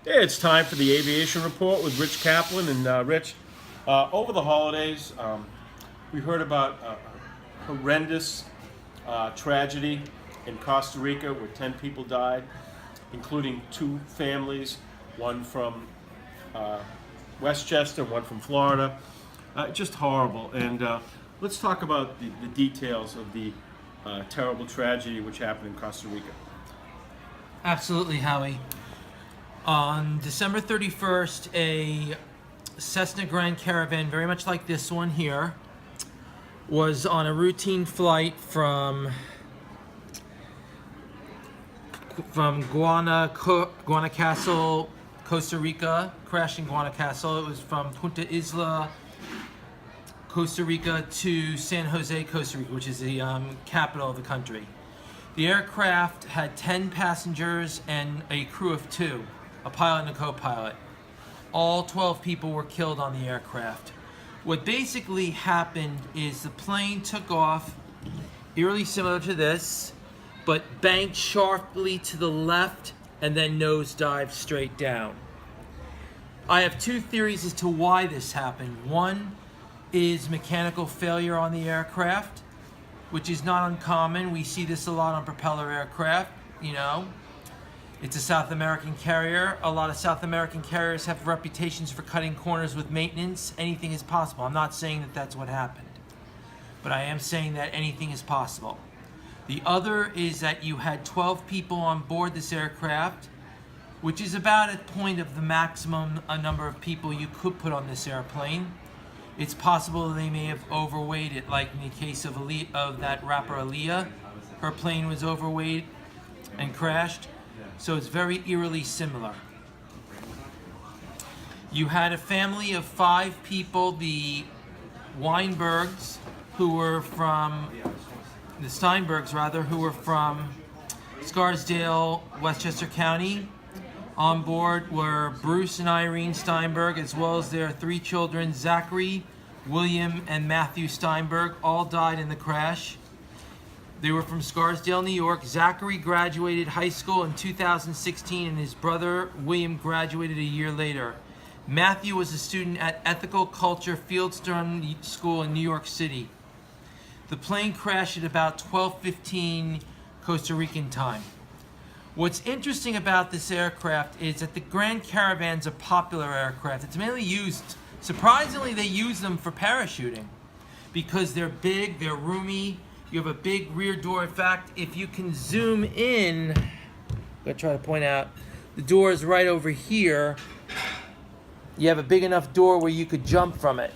Hey, it's time for the Aviation Report with Rich Kaplan. And Rich, over the holidays, we heard about a horrendous tragedy in Costa Rica where 10 people died, including two families, one from Westchester, one from Florida. Just horrible. And let's talk about the details of the terrible tragedy which happened in Costa Rica. Absolutely, Howie. On December 31st, a Cessna Grand Caravan, very much like this one here, was on a routine flight from Guanacaste, Costa Rica, crashed in Guanacaste. It was from Punta Isla, Costa Rica to San Jose, Costa Rica, which is the capital of the country. The aircraft had 10 passengers and a crew of 2. A pilot and a co-pilot. All 12 people were killed on the aircraft. What basically happened is the plane took off, eerily similar to this, but banked sharply to the left and then nosedived straight down. I have two theories as to why this happened. One is mechanical failure on the aircraft, which is not uncommon. We see this a lot on propeller aircraft, It's a South American carrier. A lot of South American carriers have reputations for cutting corners with maintenance. Anything is possible. I'm not saying that that's what happened, but I am saying that anything is possible. The other is that you had 12 people on board this aircraft, which is about a point of the maximum number of people you could put on this airplane. It's possible they may have overweight it, like in the case of that rapper Aaliyah. Her plane was overweight and crashed. So it's very eerily similar. You had a family of 5 people, the Steinbergs, who were from Scarsdale, Westchester County. On board were Bruce and Irene Steinberg, as well as their 3 children, Zachary, William, and Matthew Steinberg. All died in the crash. They were from Scarsdale, New York. Zachary graduated high school in 2016, and his brother, William, graduated a year later. Matthew was a student at Ethical Culture Fieldstone School in New York City. The plane crashed at about 12:15 Costa Rican time. What's interesting about this aircraft is that the Grand Caravan's a popular aircraft. It's mainly used, surprisingly, they use them for parachuting because they're big, they're roomy. You have a big rear door. In fact, if you can zoom in, I'm going to try to point out, the door is right over here. You have a big enough door where you could jump from it.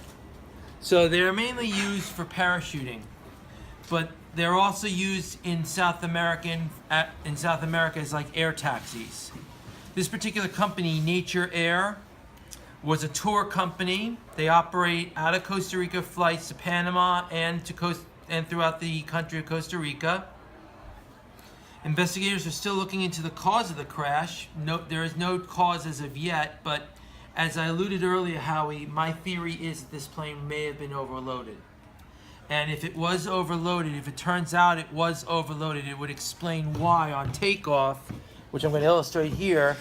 So they're mainly used for parachuting, but they're also used in South America as like air taxis. This particular company, Nature Air, was a tour company. They operate out of Costa Rica flights to Panama and throughout the country of Costa Rica. Investigators are still looking into the cause of the crash. There is no cause as of yet, but as I alluded earlier, Howie, my theory is that this plane may have been overloaded. And if it was overloaded, if it turns out it was overloaded, it would explain why on takeoff, which I'm going to illustrate here,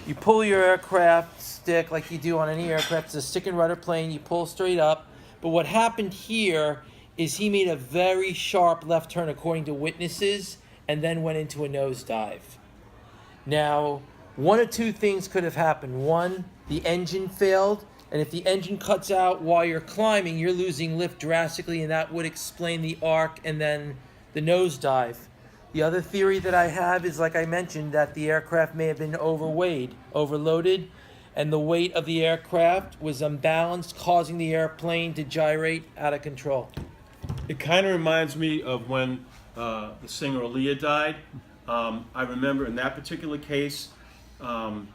you pull your aircraft stick like you do on any aircraft. It's a stick and rudder plane. You pull straight up. But what happened here is he made a very sharp left turn according to witnesses and then went into a nosedive. Now, one of two things could have happened. One, the engine failed, and if the engine cuts out while you're climbing, you're losing lift drastically, and that would explain the arc and then the nosedive. The other theory that I have is, like I mentioned, that the aircraft may have been overloaded, and the weight of the aircraft was unbalanced, causing the airplane to gyrate out of control. It kind of reminds me of when the singer Aaliyah died. I remember in that particular case, the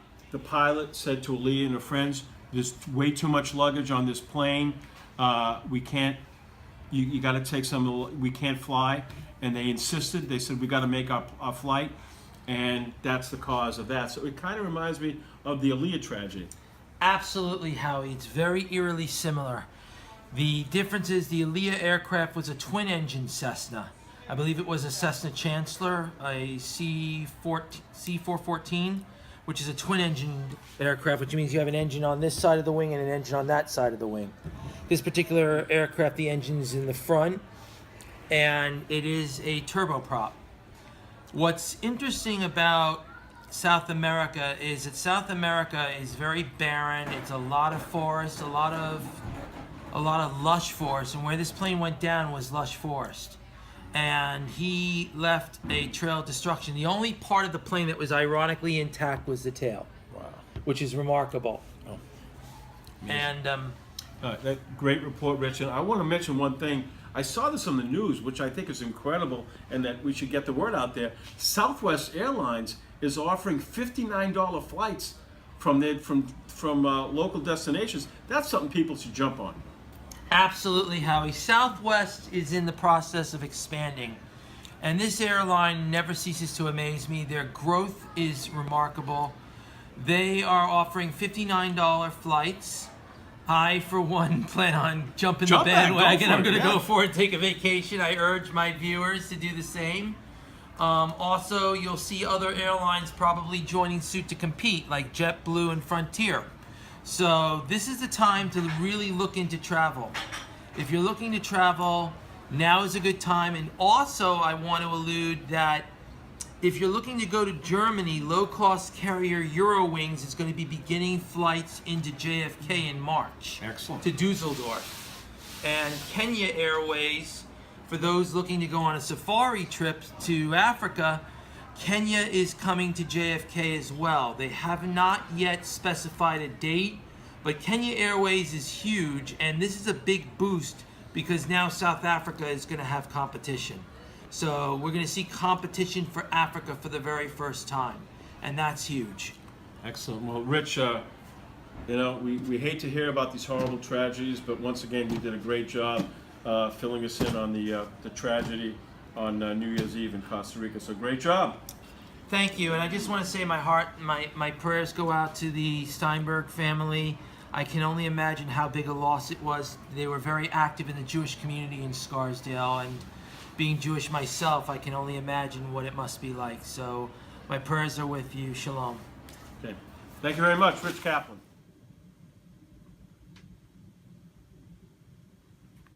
pilot said to Aaliyah and her friends, "There's way too much luggage on this plane. We can't. You got to take some. We can't fly." And they insisted. They said, "We got to make our flight," and that's the cause of that. So it kind of reminds me of the Aaliyah tragedy. Absolutely, Howie. It's very eerily similar. The difference is the Aaliyah aircraft was a twin-engine Cessna. I believe it was a Cessna Chancellor, a C414, which is a twin-engined aircraft, which means you have an engine on this side of the wing and an engine on that side of the wing. This particular aircraft, the engine's in the front, and it is a turboprop. What's interesting about South America is that South America is very barren. It's a lot of forest, a lot of lush forest, and where this plane went down was lush forest. And he left a trail of destruction. The only part of the plane that was ironically intact was the tail. Wow. Which is remarkable. Oh. And That great report, Rich. And I want to mention one thing. I saw this on the news, which I think is incredible, and that we should get the word out there. Southwest Airlines is offering $59 flights from local destinations. That's something people should jump on. absolutely, Howie. Southwest is in the process of expanding, and this airline never ceases to amaze me. Their growth is remarkable. They are offering $59 flights. I, for one, plan on jumping the bandwagon. I'm going to go for it, take a vacation. I urge my viewers to do the same. Also, you'll see other airlines probably joining suit to compete, like JetBlue and Frontier. So this is the time to really look into travel. If you're looking to travel, now is a good time. And also, I want to allude that if you're looking to go to Germany, low-cost carrier Eurowings is going to be beginning flights into JFK in March. Excellent. To Dusseldorf. And Kenya Airways, for those looking to go on a safari trip to Africa, Kenya is coming to JFK as well. They have not yet specified a date, but Kenya Airways is huge, and this is a big boost because now South Africa is going to have competition. So we're going to see competition for Africa for the very first time, and that's huge. Excellent. Well, Rich, we hate to hear about these horrible tragedies, but once again, you did a great job filling us in on the tragedy on New Year's Eve in Costa Rica. So great job. Thank you, and I just want to say my prayers go out to the Steinberg family. I can only imagine how big a loss it was. They were very active in the Jewish community in Scarsdale, and being Jewish myself, I can only imagine what it must be like. So my prayers are with you. Shalom. Okay. Thank you very much, Rich Kaplan.